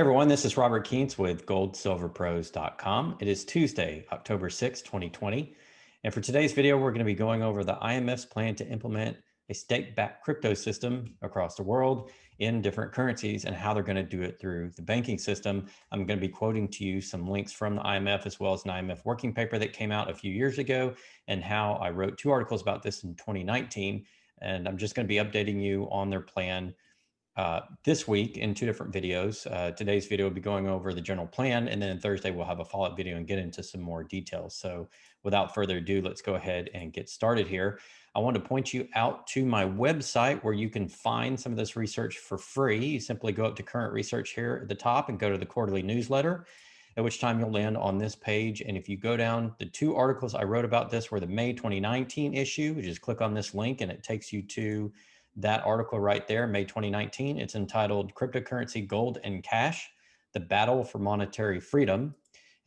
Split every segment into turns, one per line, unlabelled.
Everyone, this is Robert Keens with goldsilverpros.com. It is Tuesday, October 6, 2020. And for today's video, we're going to be going over the IMF's plan to implement a state-backed crypto system across the world in different currencies and how they're going to do it through the banking system. I'm going to be quoting to you some links from the IMF as well as an IMF working paper that came out a few years ago and how I wrote 2 articles about this in 2019. And I'm just going to be updating you on their plan this week in 2 different videos. Today's video will be going over the general plan, and then Thursday we'll have a follow-up video and get into some more details. So without further ado, let's go ahead and get started here. I want to point you out to my website where you can find some of this research for free. You simply go up to current research here at the top and go to the quarterly newsletter, at which time you'll land on this page. And if you go down, the 2 articles I wrote about this were the May 2019 issue. You just click on this link and it takes you to that article right there, May 2019. It's entitled Cryptocurrency, Gold and Cash, the Battle for Monetary Freedom.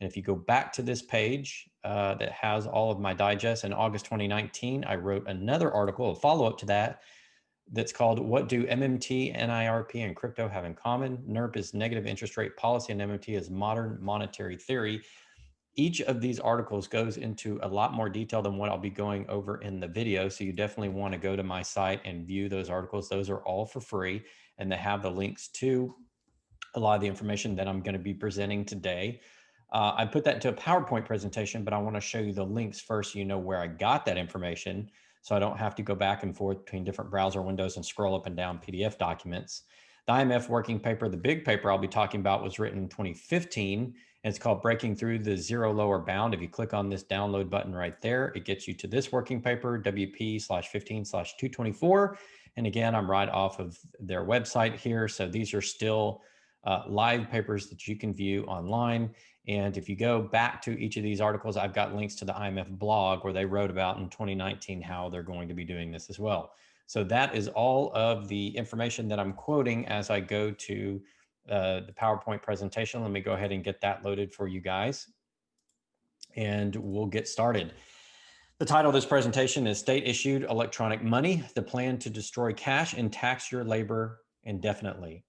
And if you go back to this page that has all of my digests, in August 2019, I wrote another article, a follow-up to that, that's called What Do MMT, NIRP, and Crypto Have in Common? NIRP is negative interest rate policy and MMT is modern monetary theory. Each of these articles goes into a lot more detail than what I'll be going over in the video. So you definitely want to go to my site and view those articles. Those are all for free, and they have the links to a lot of the information that I'm going to be presenting today. I put that into a PowerPoint presentation, but I want to show you the links first so you know where I got that information, so I don't have to go back and forth between different browser windows and scroll up and down PDF documents. The IMF working paper, the big paper I'll be talking about, was written in 2015. And it's called Breaking Through the Zero Lower Bound. If you click on this download button right there, it gets you to this working paper, WP/15/224. And again, I'm right off of their website here. So these are still live papers that you can view online. And if you go back to each of these articles, I've got links to the IMF blog where they wrote about in 2019 how they're going to be doing this as well. So that is all of the information that I'm quoting as I go to the PowerPoint presentation. Let me go ahead and get that loaded for you guys, and we'll get started. The title of this presentation is State Issued Electronic Money, the Plan to Destroy Cash and Tax Your Labor Indefinitely.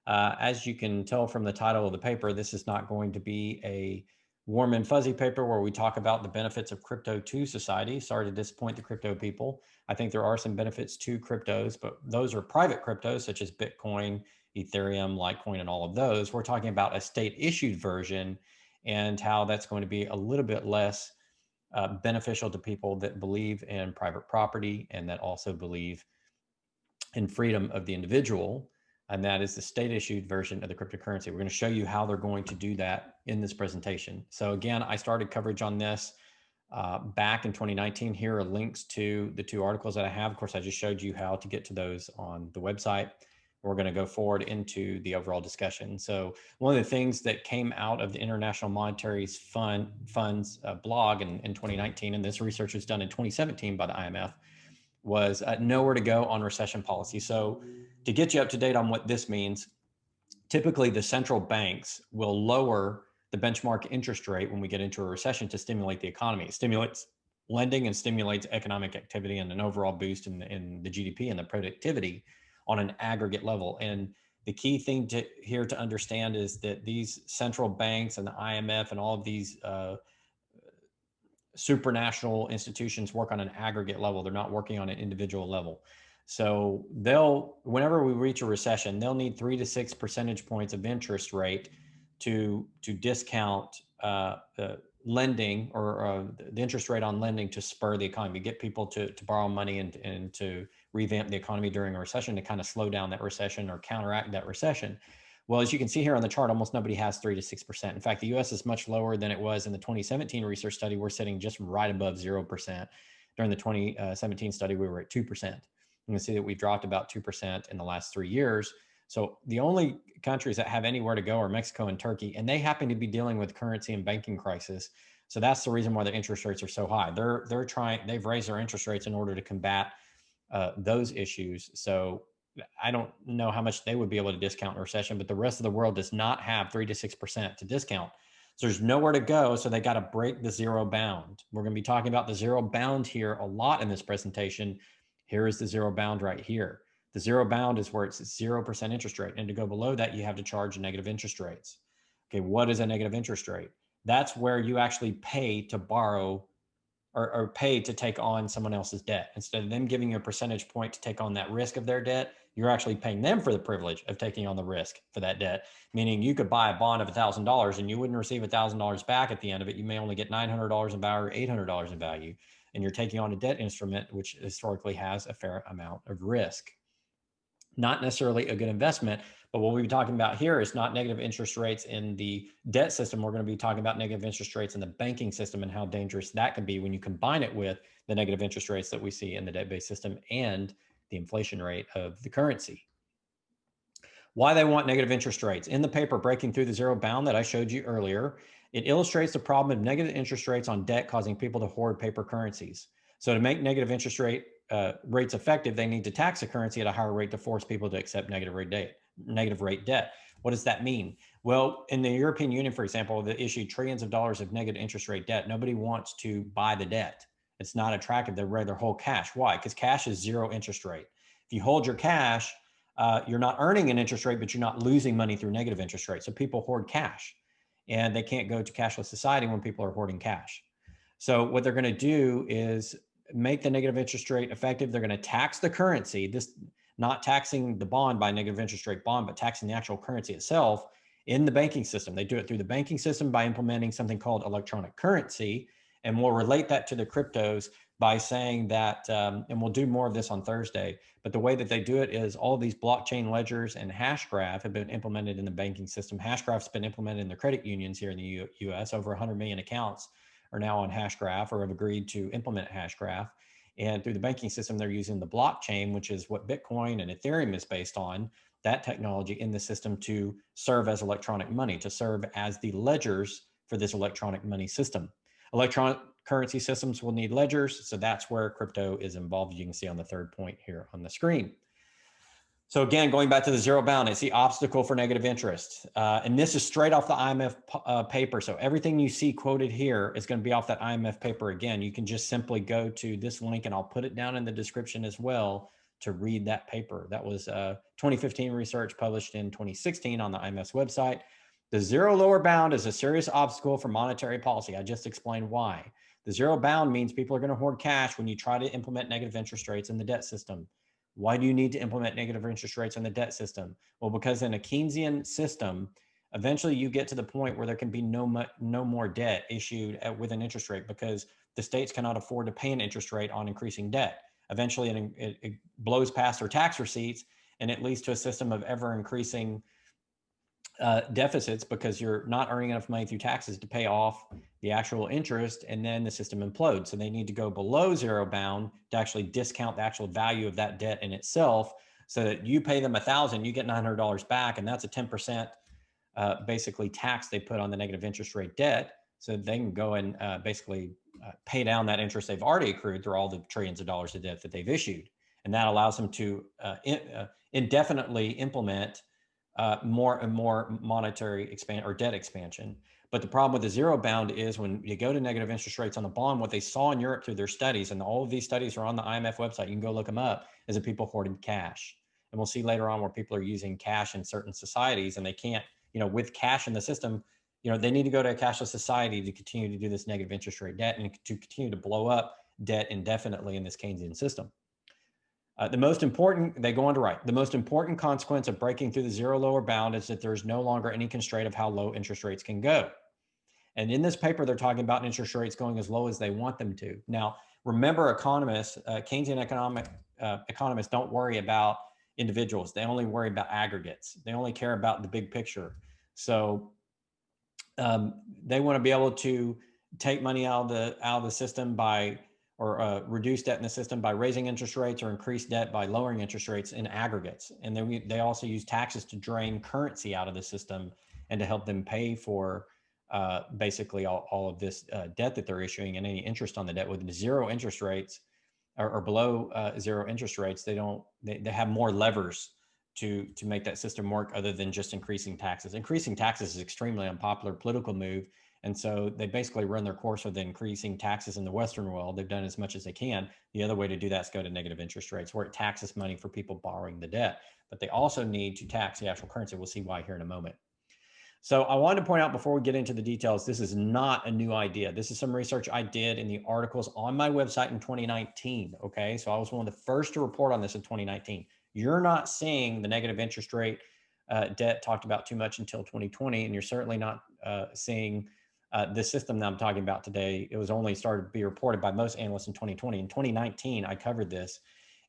As you can tell from the title of the paper, this is not going to be a warm and fuzzy paper where we talk about the benefits of crypto to society. Sorry to disappoint the crypto people. I think there are some benefits to cryptos, but those are private cryptos such as Bitcoin, Ethereum, Litecoin, and all of those. We're talking about a state-issued version and how that's going to be a little bit less beneficial to people that believe in private property and that also believe in freedom of the individual. And that is the state-issued version of the cryptocurrency. We're going to show you how they're going to do that in this presentation. So again, I started coverage on this back in 2019. Here are links to the 2 articles that I have. Of course, I just showed you how to get to those on the website. We're going to go forward into the overall discussion. So one of the things that came out of the International Monetary Fund's blog in 2019, and this research was done in 2017 by the IMF, was nowhere to go on recession policy. So to get you up to date on what this means, typically the central banks will lower the benchmark interest rate when we get into a recession to stimulate the economy. It stimulates lending and stimulates economic activity and an overall boost in the GDP and the productivity on an aggregate level. And the key thing here to understand is that these central banks and the IMF and all of these supranational institutions work on an aggregate level. They're not working on an individual level. So whenever we reach a recession, they'll need 3 to 6 percentage points of interest rate to discount lending or the interest rate on lending to spur the economy, get people to borrow money and to revamp the economy during a recession to kind of slow down that recession or counteract that recession. Well, as you can see here on the chart, almost nobody has 3 to 6%. In fact, the US is much lower than it was in the 2017 research study. We're sitting just right above 0%. During the 2017 study, we were at 2%. You can see that we've dropped about 2% in the last 3 years. So the only countries that have anywhere to go are Mexico and Turkey, and they happen to be dealing with currency and banking crisis. So that's the reason why the interest rates are so high. They've raised their interest rates in order to combat those issues. So I don't know how much they would be able to discount in a recession, but the rest of the world does not have 3 to 6% to discount. So there's nowhere to go. So they got to break the zero bound. We're going to be talking about the zero bound here a lot in this presentation. Here is the zero bound right here. The zero bound is where it's 0% interest rate. And to go below that, you have to charge negative interest rates. Okay, what is a negative interest rate? That's where you actually pay to borrow or pay to take on someone else's debt. Instead of them giving you a percentage point to take on that risk of their debt, you're actually paying them for the privilege of taking on the risk for that debt. Meaning you could buy a bond of $1,000 and you wouldn't receive $1,000 back at the end of it. You may only get $900 in value or $800 in value. And you're taking on a debt instrument, which historically has a fair amount of risk. Not necessarily a good investment, but what we'll be talking about here is not negative interest rates in the debt system. We're going to be talking about negative interest rates in the banking system and how dangerous that can be when you combine it with the negative interest rates that we see in the debt-based system and the inflation rate of the currency. Why they want negative interest rates. In the paper, Breaking Through the Zero Bound that I showed you earlier, it illustrates the problem of negative interest rates on debt causing people to hoard paper currencies. So to make negative interest rates effective, they need to tax the currency at a higher rate to force people to accept negative rate debt. What does that mean? Well, in the European Union, for example, they issued trillions of dollars of negative interest rate debt. Nobody wants to buy the debt. It's not attractive. They'd rather hold cash. Why? Because cash is zero interest rate. If you hold your cash, you're not earning an interest rate, but you're not losing money through negative interest rates. So people hoard cash, and they can't go to cashless society when people are hoarding cash. So what they're going to do is make the negative interest rate effective. They're going to tax the currency, this not taxing the bond by negative interest rate bond, but taxing the actual currency itself in the banking system. They do it through the banking system by implementing something called electronic currency. And we'll relate that to the cryptos by saying that, and we'll do more of this on Thursday, but the way that they do it is all of these blockchain ledgers and Hashgraph have been implemented in the banking system. Hashgraph's been implemented in the credit unions here in the US. Over 100 million accounts are now on Hashgraph or have agreed to implement Hashgraph. And through the banking system, they're using the blockchain, which is what Bitcoin and Ethereum is based on, that technology in the system to serve as electronic money, to serve as the ledgers for this electronic money system. Electronic currency systems will need ledgers, so that's where crypto is involved. You can see on the third point here on the screen. So again, going back to the zero bound, it's the obstacle for negative interest. And this is straight off the IMF paper. So everything you see quoted here is going to be off that IMF paper. Again, you can just simply go to this link, and I'll put it down in the description as well to read that paper. That was 2015 research published in 2016 on the IMF's website. The zero lower bound is a serious obstacle for monetary policy. I just explained why. The zero bound means people are going to hoard cash when you try to implement negative interest rates in the debt system. Why do you need to implement negative interest rates in the debt system? Well, because in a Keynesian system, eventually you get to the point where there can be no more debt issued with an interest rate because the states cannot afford to pay an interest rate on increasing debt. Eventually it blows past their tax receipts, and it leads to a system of ever increasing deficits because you're not earning enough money through taxes to pay off the actual interest, and then the system implodes. So they need to go below zero bound to actually discount the actual value of that debt in itself, so that you pay them $1,000, you get $900 back, and that's a 10% basically tax they put on the negative interest rate debt, so they can go and basically pay down that interest they've already accrued through all the trillions of dollars of debt that they've issued, and that allows them to indefinitely implement more and more monetary debt expansion. But the problem with the zero bound is when you go to negative interest rates on the bond, what they saw in Europe through their studies, and all of these studies are on the IMF website, you can go look them up, is that people hoarded cash. And we'll see later on where people are using cash in certain societies, and they can't, with cash in the system, they need to go to a cashless society to continue to do this negative interest rate debt and to continue to blow up debt indefinitely in this Keynesian system. The most important consequence of breaking through the zero lower bound is that there's no longer any constraint of how low interest rates can go. And in this paper, they're talking about interest rates going as low as they want them to. Now, remember, economists, Keynesian economists don't worry about individuals. They only worry about aggregates. They only care about the big picture. So they want to be able to take money out of the system or reduce debt in the system by raising interest rates, or increase debt by lowering interest rates in aggregates. And then they also use taxes to drain currency out of the system and to help them pay for basically all of this debt that they're issuing, and any interest on the debt. With zero interest rates or below zero interest rates, they have more levers to make that system work other than just increasing taxes. Increasing taxes is an extremely unpopular political move. And so they basically run their course with increasing taxes in the Western world. They've done as much as they can. The other way to do that is go to negative interest rates, where it taxes money for people borrowing the debt. But they also need to tax the actual currency. We'll see why here in a moment. So I wanted to point out before we get into the details, this is not a new idea. This is some research I did in the articles on my website in 2019. Okay, so I was one of the first to report on this in 2019. You're not seeing the negative interest rate debt talked about too much until 2020, and you're certainly not seeing this system that I'm talking about today. It was only started to be reported by most analysts in 2020. In 2019, I covered this.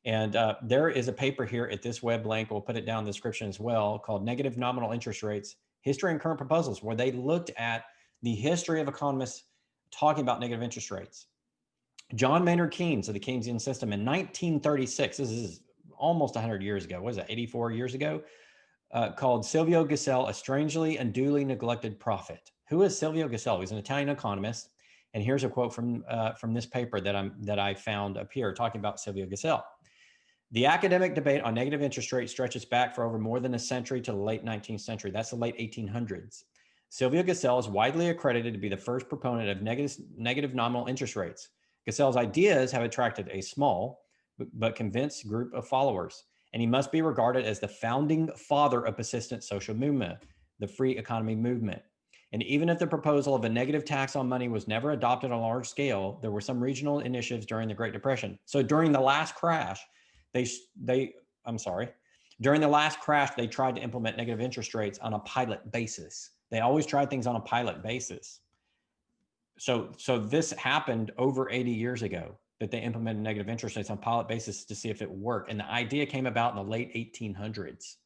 And there is a paper here at this web link, we'll put it down in the description as well, called Negative Nominal Interest Rates, History and Current Proposals, where they looked at the history of economists talking about negative interest rates. John Maynard Keynes of the Keynesian system in 1936, this is almost 100 years ago, what is that, 84 years ago, called Silvio Gesell a strangely and duly neglected prophet. Who is Silvio Gesell? He's an Italian economist. And here's a quote from this paper that I found up here talking about Silvio Gesell. The academic debate on negative interest rates stretches back for over more than a century to the late 19th century. That's the late 1800s. Silvio Gesell is widely accredited to be the first proponent of negative nominal interest rates. Gesell's ideas have attracted a small but convinced group of followers, and he must be regarded as the founding father of persistent social movement, the free economy movement. And even if the proposal of a negative tax on money was never adopted on a large scale, there were some regional initiatives during the Great Depression. So during the last crash, during the last crash, they tried to implement negative interest rates on a pilot basis. They always tried things on a pilot basis. So this happened over 80 years ago, that they implemented negative interest rates on a pilot basis to see if it worked. And the idea came about in the late 1800s.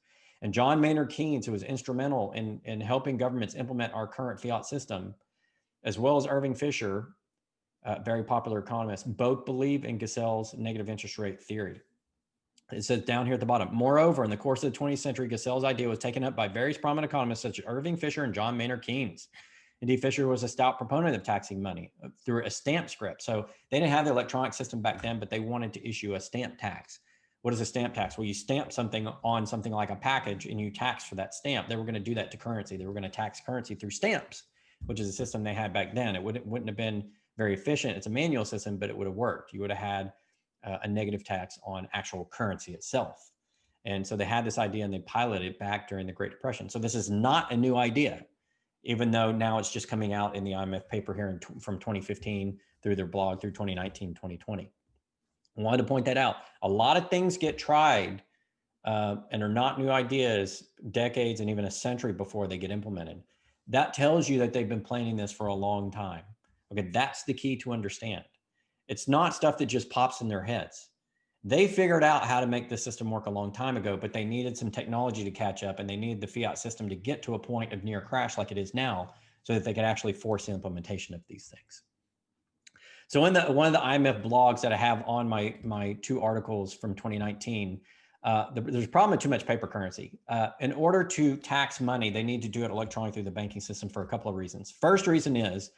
And John Maynard Keynes, who was instrumental in helping governments implement our current fiat system, as well as Irving Fisher, very popular economist, both believe in Gesell's negative interest rate theory. It says down here at the bottom, moreover, in the course of the 20th century, Gesell's idea was taken up by various prominent economists such as Irving Fisher and John Maynard Keynes. Indeed, Fisher was a stout proponent of taxing money through a stamp script. So they didn't have the electronic system back then, but they wanted to issue a stamp tax. What is a stamp tax? Well, you stamp something on something like a package and you tax for that stamp. They were going to do that to currency. They were going to tax currency through stamps, which is a system they had back then. It wouldn't have been very efficient. It's a manual system, but it would have worked. You would have had a negative tax on actual currency itself. And so they had this idea and they piloted it back during the Great Depression. So this is not a new idea, even though now it's just coming out in the IMF paper here from 2015 through their blog through 2019, 2020. I wanted to point that out. A lot of things get tried and are not new ideas decades and even a century before they get implemented. That tells you that they've been planning this for a long time. Okay, that's the key to understand. It's not stuff that just pops in their heads. They figured out how to make this system work a long time ago, but they needed some technology to catch up and they needed the fiat system to get to a point of near crash like it is now so that they could actually force the implementation of these things. So in one of the IMF blogs that I have on my two articles from 2019, there's a problem with too much paper currency. In order to tax money, they need to do it electronically through the banking system for a couple of reasons. First reason is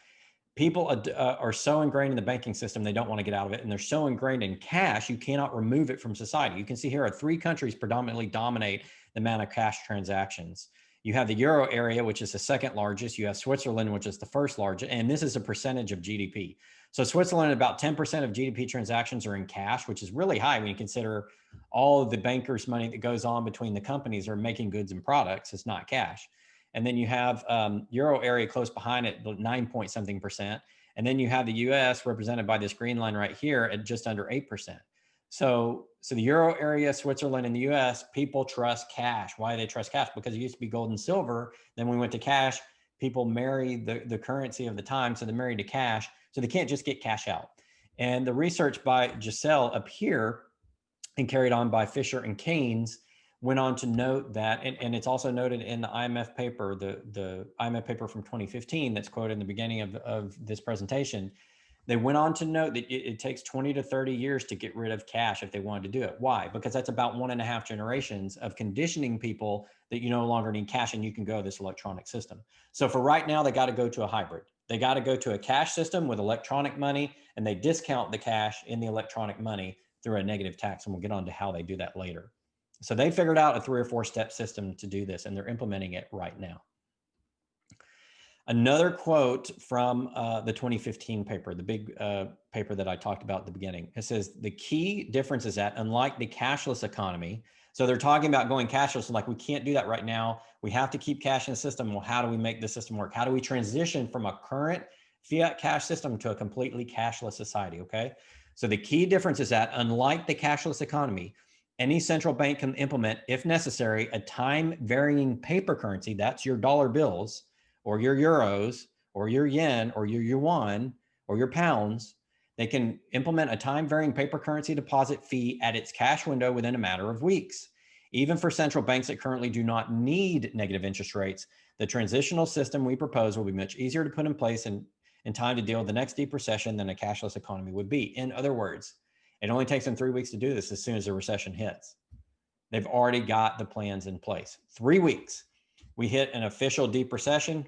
people are so ingrained in the banking system, they don't want to get out of it. And they're so ingrained in cash, you cannot remove it from society. You can see here are 3 countries predominantly dominate the amount of cash transactions. You have the Euro area, which is the second largest. You have Switzerland, which is the first largest. And this is a percentage of GDP. So Switzerland, about 10% of GDP transactions are in cash, which is really high when you consider all of the bankers' money that goes on between the companies are making goods and products. It's not cash. And then you have Euro area close behind it, 9-point-something%. And then you have the US represented by this green line right here at just under 8%. So the Euro area, Switzerland, and the US, people trust cash. Why do they trust cash? Because it used to be gold and silver. Then when we went to cash, people marry the currency of the time. So they're married to cash. So they can't just get cash out. And the research by Gesell up here and carried on by Fisher and Keynes went on to note that, and it's also noted in the IMF paper, the IMF paper from 2015 that's quoted in the beginning of this presentation. They went on to note that it takes 20 to 30 years to get rid of cash if they wanted to do it. Why? Because that's about 1.5 generations of conditioning people that you no longer need cash and you can go to this electronic system. So for right now, they got to go to a hybrid. They got to go to a cash system with electronic money, and they discount the cash in the electronic money through a negative tax. And we'll get on to how they do that later. So they figured out a 3 or 4 step system to do this, and they're implementing it right now. Another quote from the 2015 paper, the big paper that I talked about at the beginning. It says, the key difference is that unlike the cashless economy, so they're talking about going cashless, like we can't do that right now. We have to keep cash in the system. Well, how do we make the system work? How do we transition from a current fiat cash system to a completely cashless society, okay? So the key difference is that unlike the cashless economy, any central bank can implement, if necessary, a time varying paper currency, that's your dollar bills, or your euros, or your yen, or your yuan, or your pounds. They can implement a time varying paper currency deposit fee at its cash window within a matter of weeks. Even for central banks that currently do not need negative interest rates, the transitional system we propose will be much easier to put in place in time to deal with the next deep recession than a cashless economy would be. In other words, it only takes them 3 weeks to do this as soon as the recession hits. They've already got the plans in place. 3 weeks. We hit an official deep recession,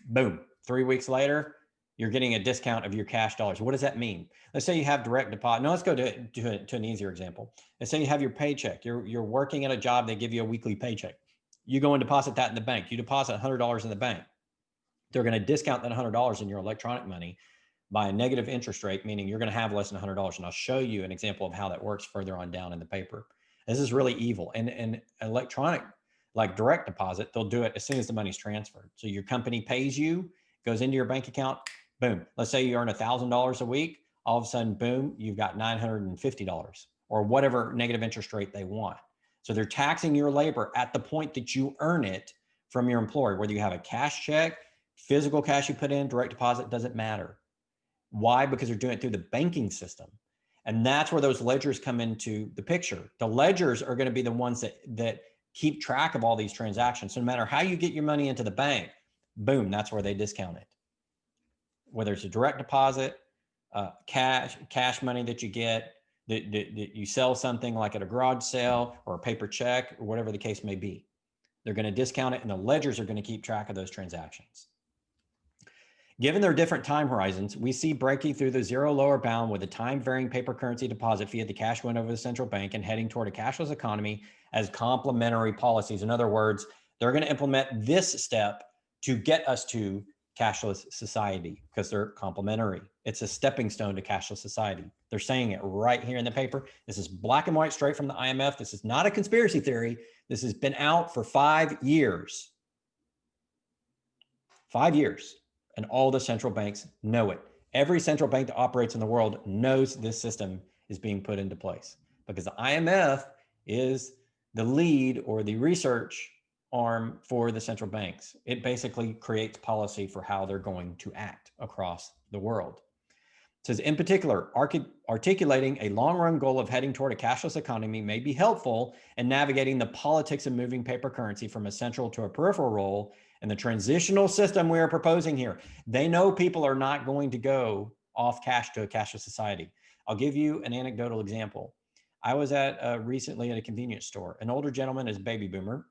boom. 3 weeks later, you're getting a discount of your cash dollars. What does that mean? Let's say you have direct deposit. No, let's go to an easier example. Let's say you have your paycheck. You're working at a job. They give you a weekly paycheck. You go and deposit that in the bank. You deposit $100 in the bank. They're going to discount that $100 in your electronic money by a negative interest rate, meaning you're going to have less than $100. And I'll show you an example of how that works further on down in the paper. This is really evil. And electronic, like direct deposit, they'll do it as soon as the money's transferred. So your company pays you, goes into your bank account, boom. Let's say you earn $1,000 a week. All of a sudden, boom, you've got $950 or whatever negative interest rate they want. So they're taxing your labor at the point that you earn it from your employer, whether you have a cash check, physical cash you put in, direct deposit, doesn't matter. Why? Because they're doing it through the banking system. And that's where those ledgers come into the picture. The ledgers are going to be the ones that keep track of all these transactions. So no matter how you get your money into the bank, boom, that's where they discount it. Whether it's a direct deposit, cash money that you get, that you sell something like at a garage sale or a paper check or whatever the case may be. They're going to discount it and the ledgers are going to keep track of those transactions. Given their different time horizons, we see breaking through the zero lower bound with a time varying paper currency deposit fee at the cash window of the central bank and heading toward a cashless economy as complementary policies. In other words, they're going to implement this step to get us to cashless society because they're complementary. It's a stepping stone to cashless society. They're saying it right here in the paper. This is black and white straight from the IMF. This is not a conspiracy theory. This has been out for 5 years. 5 years. And all the central banks know it. Every central bank that operates in the world knows this system is being put into place because the IMF is the lead or the research arm for the central banks. It basically creates policy for how they're going to act across the world. It says, in particular, articulating a long-run goal of heading toward a cashless economy may be helpful in navigating the politics of moving paper currency from a central to a peripheral role in the transitional system we are proposing here. They know people are not going to go off cash to a cashless society. I'll give you an anecdotal example. I was recently at a convenience store. An older gentleman is a baby boomer,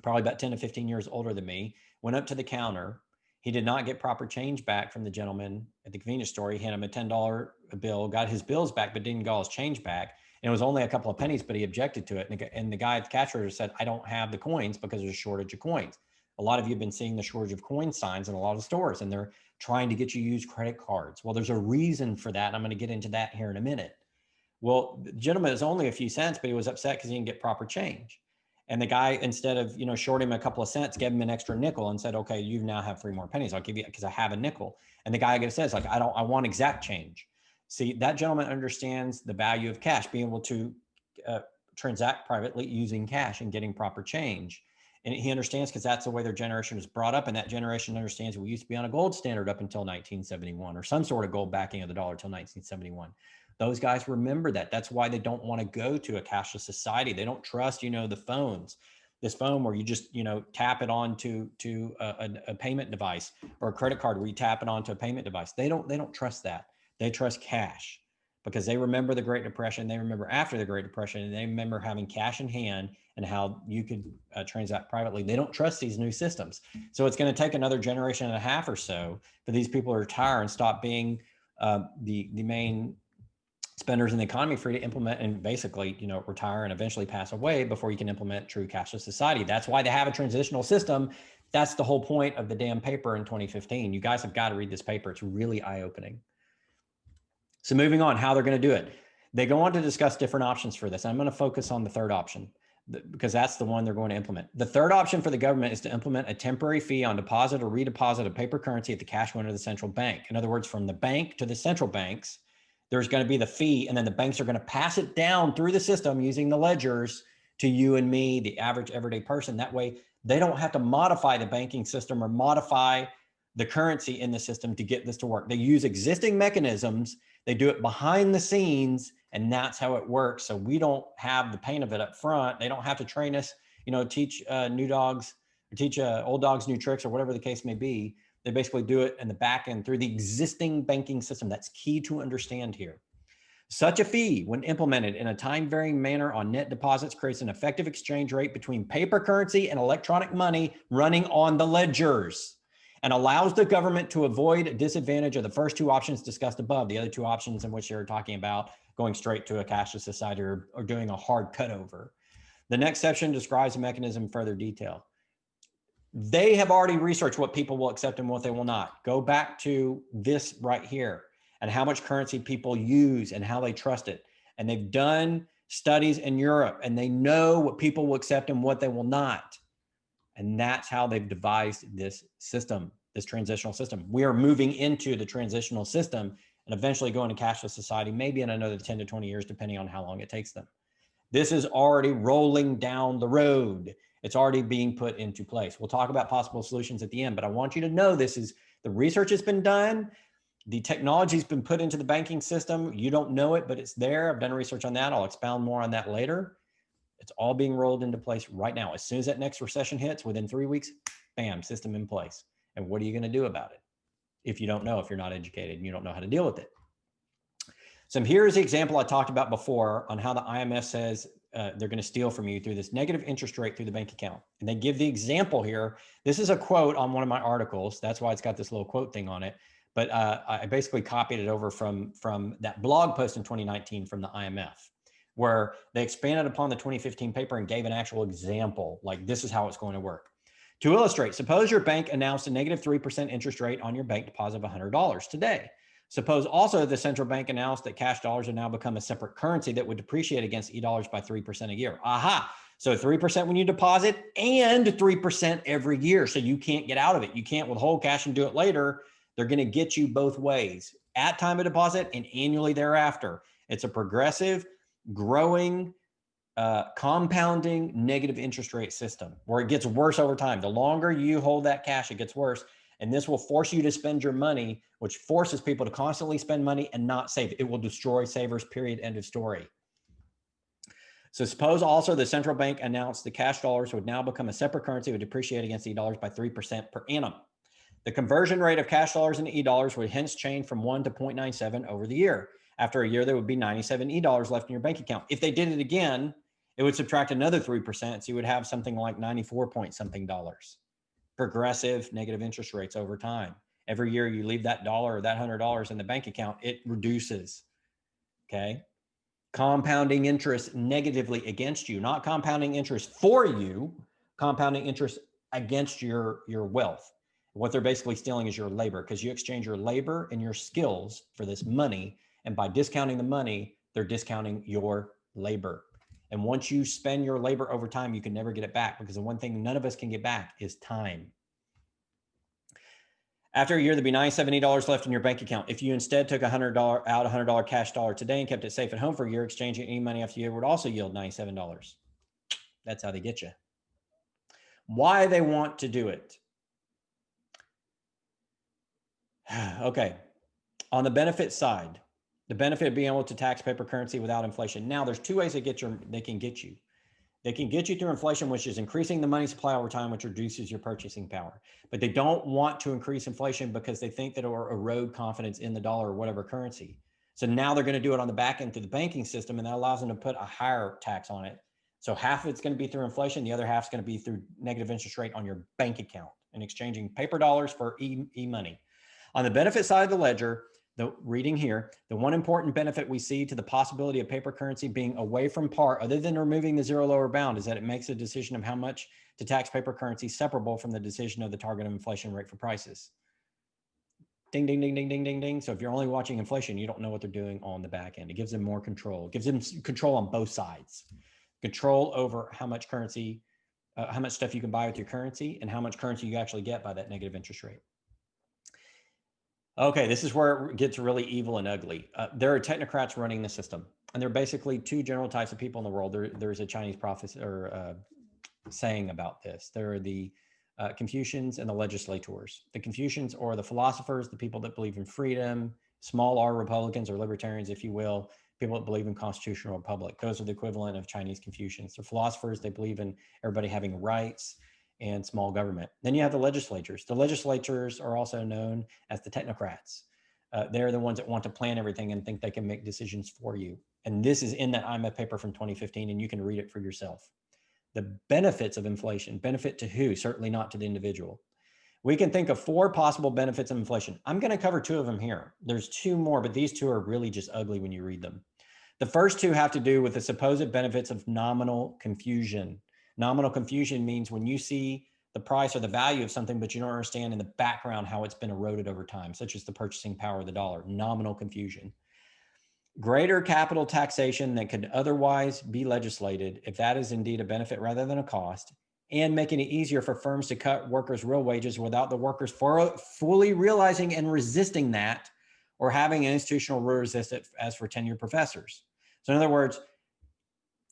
probably about 10 to 15 years older than me, went up to the counter. He did not get proper change back from the gentleman at the convenience store. He handed him a $10 bill, got his bills back, but didn't get all his change back. And it was only a couple of pennies, but he objected to it. And the guy at the cash register said, I don't have the coins because there's a shortage of coins. A lot of you have been seeing the shortage of coin signs in a lot of stores, and they're trying to get you to use credit cards. Well, there's a reason for that. And I'm going to get into that here in a minute. Well, the gentleman is only a few cents, but he was upset because he didn't get proper change. And the guy, instead of, shorting him a couple of cents, gave him an extra nickel and said, okay, you now have 3 more pennies. I'll give you, because I have a nickel. And the guy says, like, I want exact change. See, that gentleman understands the value of cash, being able to transact privately using cash and getting proper change. And he understands because that's the way their generation was brought up. And that generation understands we used to be on a gold standard up until 1971, or some sort of gold backing of the dollar until 1971. Those guys remember that. That's why they don't want to go to a cashless society. They don't trust, the phones. This phone where you just, tap it onto a payment device, or a credit card where you tap it onto a payment device. They don't trust that. They trust cash because they remember the Great Depression. They remember after the Great Depression, and they remember having cash in hand and how you could transact privately. They don't trust these new systems. So it's going to take another generation and a half or so for these people to retire and stop being the main spenders in the economy for you to implement and basically, retire and eventually pass away before you can implement true cashless society. That's why they have a transitional system. That's the whole point of the damn paper in 2015. You guys have got to read this paper. It's really eye-opening. So moving on, how they're going to do it. They go on to discuss different options for this. I'm going to focus on the third option because that's the one they're going to implement. The third option for the government is to implement a temporary fee on deposit or redeposit of paper currency at the cash window of the central bank. In other words, from the bank to the central banks, there's going to be the fee, and then the banks are going to pass it down through the system using the ledgers to you and me, the average everyday person. That way, they don't have to modify the banking system or modify the currency in the system to get this to work. They use existing mechanisms. They do it behind the scenes, and that's how it works. So we don't have the pain of it up front. They don't have to train us, teach new dogs or teach old dogs new tricks or whatever the case may be. They basically do it in the back end through the existing banking system. That's key to understand here. Such a fee, when implemented in a time-varying manner on net deposits, creates an effective exchange rate between paper currency and electronic money running on the ledgers, and allows the government to avoid disadvantage of the first two options discussed above, the other two options in which they're talking about going straight to a cashless society or doing a hard cutover. The next section describes the mechanism in further detail. They have already researched what people will accept and what they will not. Go back to this right here and how much currency people use and how they trust it. And they've done studies in Europe, and they know what people will accept and what they will not. And that's how they've devised this system, this transitional system. We are moving into the transitional system and eventually going to cashless society, maybe in another 10 to 20 years, depending on how long it takes them. This is already rolling down the road. It's already being put into place. We'll talk about possible solutions at the end, but I want you to know this is the research has been done. The technology has been put into the banking system. You don't know it, but it's there. I've done research on that. I'll expound more on that later. It's all being rolled into place right now. As soon as that next recession hits, within 3 weeks, bam, system in place. And what are you going to do about it if you don't know, if you're not educated and you don't know how to deal with it? So here's the example I talked about before on how the IMF says they're going to steal from you through this negative interest rate through the bank account. And they give the example here. This is a quote on one of my articles. That's why it's got this little quote thing on it. But I basically copied it over from that blog post in 2019 from the IMF, where they expanded upon the 2015 paper and gave an actual example, like this is how it's going to work. To illustrate, suppose your bank announced a negative 3% interest rate on your bank deposit of $100 today. Suppose also the central bank announced that cash dollars have now become a separate currency that would depreciate against e-dollars by 3% a year. Aha, so 3% when you deposit and 3% every year. So you can't get out of it. You can't withhold cash and do it later. They're going to get you both ways, at time of deposit and annually thereafter. It's a progressive, growing, compounding negative interest rate system where it gets worse over time. The longer you hold that cash, it gets worse. And this will force you to spend your money, which forces people to constantly spend money and not save. It will destroy savers, period, end of story. So suppose also the central bank announced the cash dollars would now become a separate currency, would depreciate against e-dollars by 3% per annum. The conversion rate of cash dollars into e-dollars would hence change from 1 to 0.97 over the year. After a year, there would be 97 e-dollars left in your bank account. If they did it again, it would subtract another 3%. So you would have something like 94 point something dollars. Progressive negative interest rates over time. Every year you leave that dollar or that $100 in the bank account, it reduces. Okay. Compounding interest negatively against you, not compounding interest for you, compounding interest against your wealth. What they're basically stealing is your labor, because you exchange your labor and your skills for this money. And by discounting the money, they're discounting your labor. And once you spend your labor over time, you can never get it back, because the one thing none of us can get back is time. After a year, there'd be $97 left in your bank account. If you instead took $100 cash dollar today and kept it safe at home for a year, exchanging any money after a year would also yield $97. That's how they get you. Why they want to do it. Okay. On the benefit side, the benefit of being able to tax paper currency without inflation. Now, there's two ways they can get you. They can get you through inflation, which is increasing the money supply over time, which reduces your purchasing power. But they don't want to increase inflation because they think that it will erode confidence in the dollar or whatever currency. So now they're going to do it on the back end through the banking system, and that allows them to put a higher tax on it. So half of it's going to be through inflation. The other half is going to be through negative interest rate on your bank account and exchanging paper dollars for e-money. On the benefit side of the ledger, The reading here, the one important benefit we see to the possibility of paper currency being away from par, other than removing the zero lower bound, is that it makes a decision of how much to tax paper currency separable from the decision of the target of inflation rate for prices. Ding, ding, ding, ding, ding, ding, ding. So if you're only watching inflation, you don't know what they're doing on the back end. It gives them more control. It gives them control on both sides. Control over how much currency, how much stuff you can buy with your currency, and how much currency you actually get by that negative interest rate. Okay, this is where it gets really evil and ugly. There are technocrats running the system, and there are basically two general types of people in the world. There's a Chinese prophet or saying about this. There are the Confucians and the legislators. The Confucians are the philosophers, the people that believe in freedom, small r Republicans or libertarians, if you will, people that believe in constitutional republic. Those are the equivalent of Chinese Confucians. They're philosophers. They believe in everybody having rights and small government. Then you have the legislatures. The legislatures are also known as the technocrats. They're the ones that want to plan everything and think they can make decisions for you. And this is in that IMF paper from 2015, and you can read it for yourself. The benefits of inflation. Benefit to who? Certainly not to the individual. We can think of 4 possible benefits of inflation. I'm going to cover 2 of them here. There's 2 more, but these 2 are really just ugly when you read them. The first 2 have to do with the supposed benefits of nominal confusion. Nominal confusion means when you see the price or the value of something, but you don't understand in the background how it's been eroded over time, such as the purchasing power of the dollar. Nominal confusion. Greater capital taxation that could otherwise be legislated, if that is indeed a benefit rather than a cost, and making it easier for firms to cut workers' real wages without the workers fully realizing and resisting that, or having an institutional rule resist it as for tenured professors. So in other words,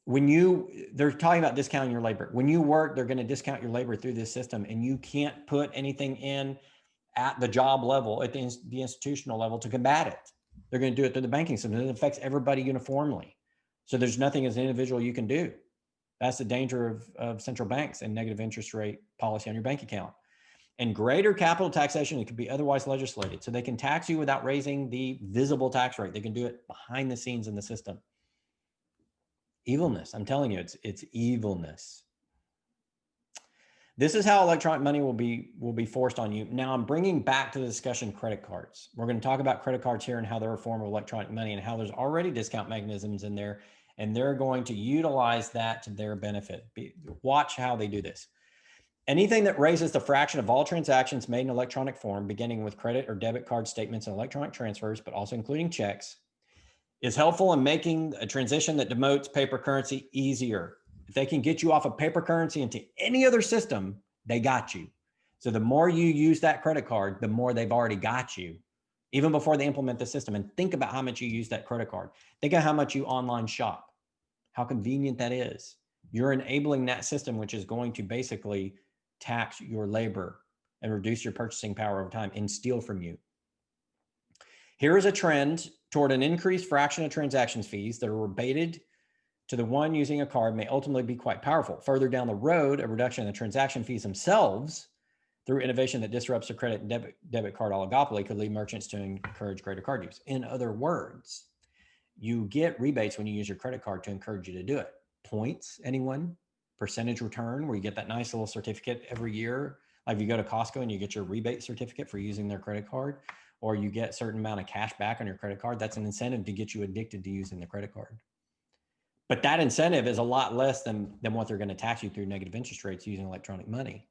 they're talking about discounting your labor. When you work, they're going to discount your labor through this system, and you can't put anything in at the job level, at the institutional level to combat it. They're going to do it through the banking system. It affects everybody uniformly. So there's nothing as an individual you can do. That's the danger of central banks and negative interest rate policy on your bank account. And greater capital taxation that could be otherwise legislated. So they can tax you without raising the visible tax rate. They can do it behind the scenes in the system. Evilness. I'm telling you, it's evilness. This is how electronic money will be forced on you. Now I'm bringing back to the discussion credit cards. We're going to talk about credit cards here and how they're a form of electronic money and how there's already discount mechanisms in there, and they're going to utilize that to their benefit. Watch how they do this. Anything that raises the fraction of all transactions made in electronic form, beginning with credit or debit card statements and electronic transfers, but also including checks, is helpful in making a transition that demotes paper currency easier. If they can get you off of paper currency into any other system, they got you. So the more you use that credit card, the more they've already got you, even before they implement the system. And think about how much you use that credit card. Think of how much you online shop, how convenient that is. You're enabling that system, which is going to basically tax your labor and reduce your purchasing power over time and steal from you. Here is a trend toward an increased fraction of transactions fees that are rebated to the one using a card may ultimately be quite powerful. Further down the road, a reduction in the transaction fees themselves through innovation that disrupts the credit and debit card oligopoly could lead merchants to encourage greater card use. In other words, you get rebates when you use your credit card to encourage you to do it. Points, anyone? Percentage return, where you get that nice little certificate every year. Like if you go to Costco and you get your rebate certificate for using their credit card, or you get a certain amount of cash back on your credit card, that's an incentive to get you addicted to using the credit card. But that incentive is a lot less than what they're going to tax you through negative interest rates using electronic money.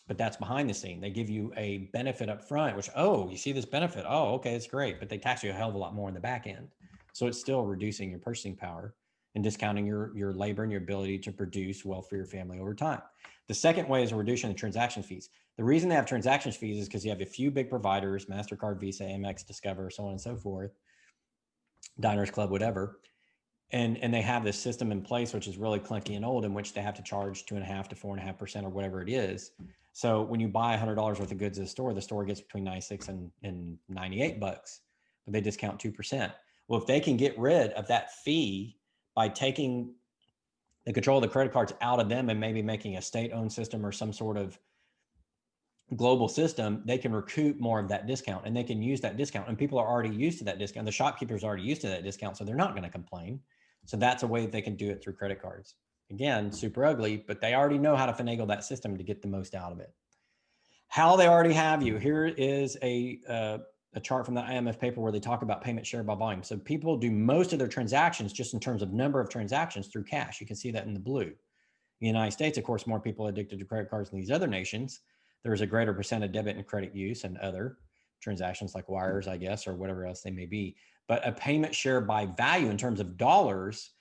But that's behind the scene. They give you a benefit up front, which, oh, you see this benefit. Oh, okay, it's great. But they tax you a hell of a lot more in the back end. So it's still reducing your purchasing power and discounting your labor and your ability to produce wealth for your family over time. The second way is a reduction in transaction fees. The reason they have transaction fees is because you have a few big providers, MasterCard, Visa, Amex, Discover, so on and so forth, Diners Club, whatever. And they have this system in place, which is really clunky and old, in which they have to charge 2.5% to 4.5% or whatever it is. So when you buy $100 worth of goods at the store gets between 96 and 98 bucks, but they discount 2%. Well, if they can get rid of that fee by taking the control of the credit cards out of them and maybe making a state-owned system or some sort of global system, they can recoup more of that discount, and they can use that discount. And people are already used to that discount. The shopkeepers are already used to that discount, so they're not going to complain. So that's a way that they can do it through credit cards. Again, super ugly, but they already know how to finagle that system to get the most out of it. How they already have you. Here is a a chart from the IMF paper where they talk about payment share by volume. So people do most of their transactions just in terms of number of transactions through cash. You can see that in the blue. In the United States, of course, more people are addicted to credit cards than these other nations. There's a greater percent of debit and credit use and other transactions like wires, I guess, or whatever else they may be. But a payment share by value in terms of dollars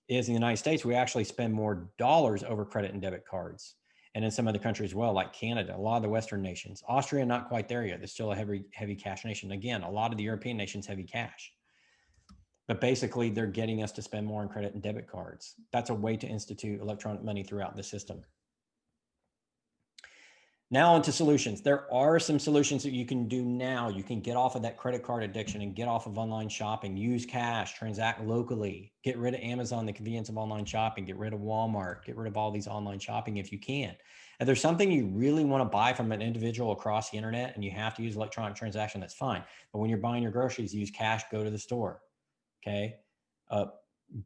is in the United States, we actually spend more dollars over credit and debit cards. And in some other countries as well, like Canada, a lot of the Western nations. Austria, not quite there yet. There's still a heavy cash nation. Again, a lot of the European nations, heavy cash. But basically, they're getting us to spend more on credit and debit cards. That's a way to institute electronic money throughout the system. Now onto solutions. There are some solutions that you can do now. You can get off of that credit card addiction and get off of online shopping, use cash, transact locally, get rid of Amazon, the convenience of online shopping, get rid of Walmart, get rid of all these online shopping if you can. If there's something you really want to buy from an individual across the internet and you have to use electronic transaction, that's fine. But when you're buying your groceries, use cash, go to the store, okay?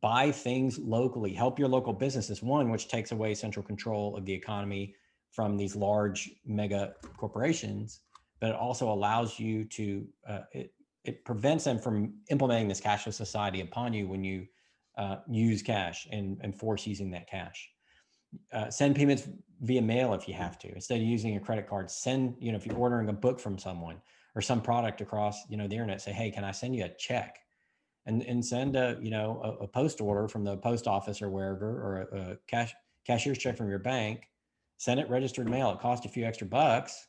Buy things locally, help your local businesses, one, which takes away central control of the economy from these large mega corporations, but it also allows you to, it prevents them from implementing this cashless society upon you when you use cash and force using that cash. Send payments via mail if you have to, instead of using a credit card. Send, if you're ordering a book from someone or some product across, the internet, say, hey, can I send you a check? And send a post order from the post office or wherever, or a cashier's check from your bank. Send it registered mail. It costs a few extra bucks,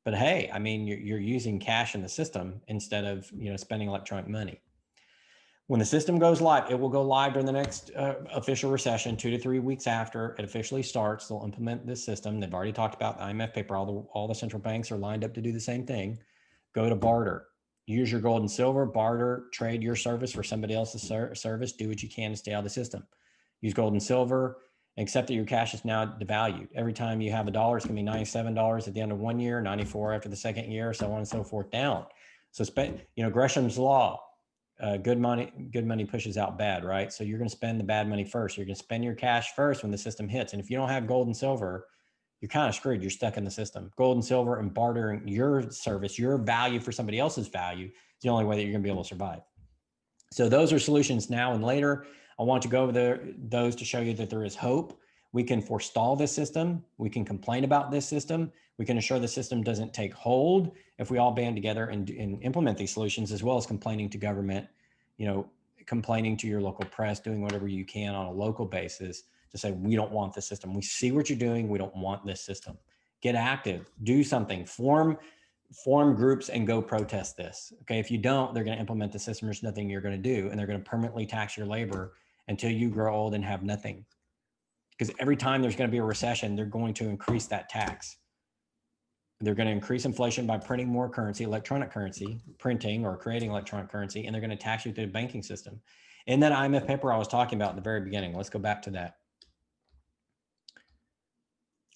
but hey, I mean, you're using cash in the system instead of spending electronic money. When the system goes live, it will go live during the next official recession, 2 to 3 weeks after it officially starts. They'll implement this system. They've already talked about the IMF paper. All the central banks are lined up to do the same thing. Go to barter. Use your gold and silver, barter, trade your service for somebody else's service. Do what you can to stay out of the system. Use gold and silver. Except that your cash is now devalued. Every time you have a dollar, it's going to be $97 at the end of 1 year, 94 after the second year, so on and so forth down. So, Gresham's law, good money pushes out bad, right? So you're going to spend the bad money first. You're going to spend your cash first when the system hits. And if you don't have gold and silver, you're kind of screwed. You're stuck in the system. Gold and silver and bartering your service, your value for somebody else's value is the only way that you're going to be able to survive. So those are solutions now and later. I want to go over those to show you that there is hope. We can forestall this system. We can complain about this system. We can ensure the system doesn't take hold if we all band together and implement these solutions, as well as complaining to government, complaining to your local press, doing whatever you can on a local basis to say, we don't want this system. We see what you're doing. We don't want this system. Get active, do something, form groups and go protest this. Okay. If you don't, they're going to implement the system. There's nothing you're going to do. And they're going to permanently tax your labor until you grow old and have nothing. Because every time there's going to be a recession, they're going to increase that tax. They're going to increase inflation by printing more currency, electronic currency, printing or creating electronic currency, and they're going to tax you through the banking system. In that IMF paper I was talking about at the very beginning, let's go back to that.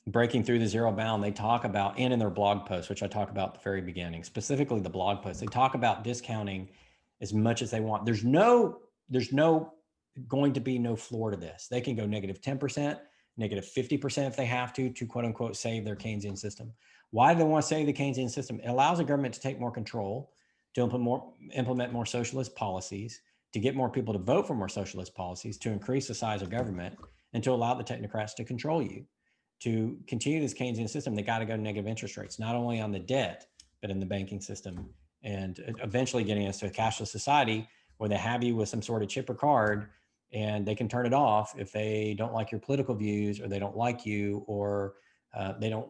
Breaking through the zero bound, they talk about, and in their blog post, which I talk about at the very beginning, specifically the blog post, they talk about discounting as much as they want. There's going to be no floor to this. They can go negative 10%, negative 50% if they have to quote unquote save their Keynesian system. Why do they want to save the Keynesian system? It allows the government to take more control, to implement more socialist policies, to get more people to vote for more socialist policies, to increase the size of government, and to allow the technocrats to control you. To continue this Keynesian system, they got to go to negative interest rates, not only on the debt, but in the banking system, and eventually getting us to a cashless society where they have you with some sort of chip or card and they can turn it off if they don't like your political views, or they don't like you, or they don't,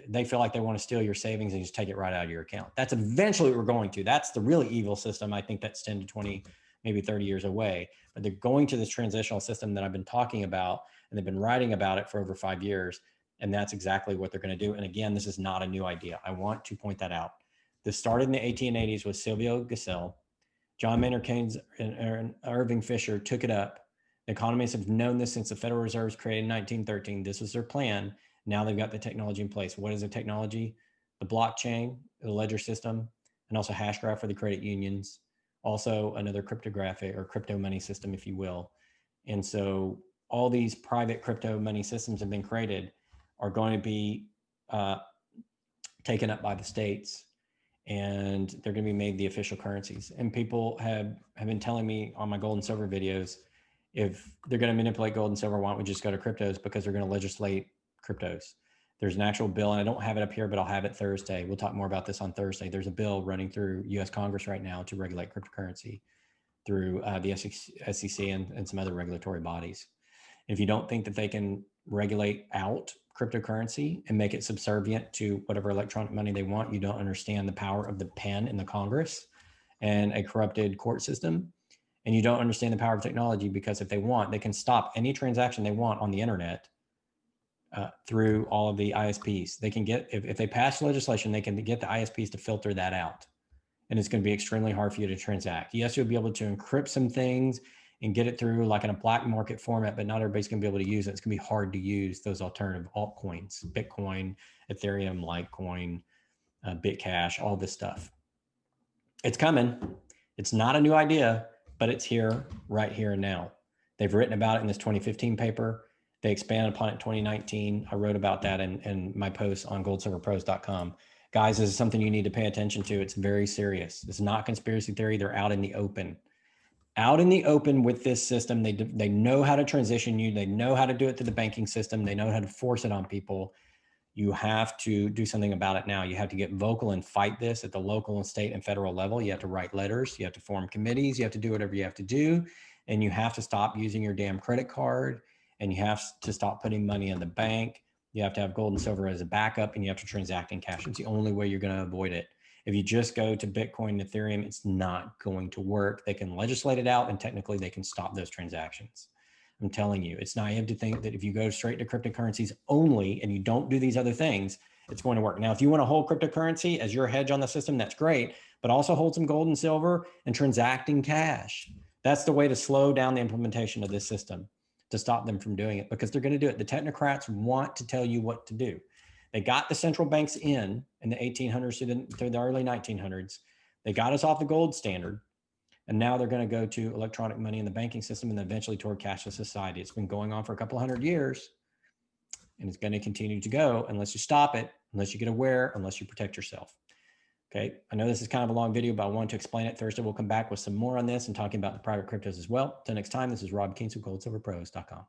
they feel like they want to steal your savings and just take it right out of your account. That's eventually what we're going to. That's the really evil system. I think that's 10 to 20, maybe 30 years away, but they're going to this transitional system that I've been talking about, and they've been writing about it for over 5 years. And that's exactly what they're going to do. And again, this is not a new idea. I want to point that out. This started in the 1880s with Silvio Gesell. John Maynard Keynes and Irving Fisher took it up. The economists have known this since the Federal Reserve was created in 1913. This was their plan. Now they've got the technology in place. What is the technology? The blockchain, the ledger system, and also hash graph for the credit unions. Also another cryptographic or crypto money system, if you will. And so all these private crypto money systems have been created, are going to be taken up by the states. and they're going to be made the official currencies. And people have been telling me on my gold and silver videos, if they're going to manipulate gold and silver, why don't we just go to cryptos, because they're going to legislate cryptos. There's an actual bill, and I don't have it up here, but I'll have it Thursday. We'll talk more about this on Thursday. There's a bill running through US Congress right now to regulate cryptocurrency through the SEC and some other regulatory bodies. If you don't think that they can regulate out cryptocurrency and make it subservient to whatever electronic money they want, you don't understand the power of the pen in the Congress and a corrupted court system. And you don't understand the power of technology, because if they want, they can stop any transaction they want on the internet through all of the ISPs. They can get, if they pass legislation, they can get the ISPs to filter that out. And it's going to be extremely hard for you to transact. Yes, you'll be able to encrypt some things and get it through like in a black market format, but not everybody's going to be able to use it. It's going to be hard to use those alternative altcoins, Bitcoin, Ethereum, Litecoin, Bitcash, all this stuff. It's coming. It's not a new idea, but it's here, right here and now. They've written about it in this 2015 paper. They expanded upon it in 2019. I wrote about that in my post on goldsilverpros.com. Guys, this is something you need to pay attention to. It's very serious. It's not conspiracy theory. They're out in the open. Out in the open with this system. They know how to transition you. They know how to do it through the banking system. They know how to force it on people. You have to do something about it now. You have to get vocal and fight this at the local and state and federal level. You have to write letters. You have to form committees. You have to do whatever you have to do. And you have to stop using your damn credit card. And you have to stop putting money in the bank. You have to have gold and silver as a backup, and you have to transact in cash. It's the only way you're going to avoid it. If you just go to Bitcoin and Ethereum, it's not going to work. They can legislate it out, and technically they can stop those transactions. I'm telling you, it's naive to think that if you go straight to cryptocurrencies only and you don't do these other things, it's going to work. Now, if you want to hold cryptocurrency as your hedge on the system, that's great, but also hold some gold and silver and transact in cash. That's the way to slow down the implementation of this system, to stop them from doing it, because they're going to do it. The technocrats want to tell you what to do. They got the central banks in the 1800s through the early 1900s. They got us off the gold standard. And now they're going to go to electronic money in the banking system and then eventually toward cashless society. It's been going on for a couple hundred years, and it's going to continue to go unless you stop it, unless you get aware, unless you protect yourself. Okay. I know this is kind of a long video, but I wanted to explain it. Thursday, we'll come back with some more on this and talking about the private cryptos as well. Till next time, this is Rob Kientz with goldsilverpros.com.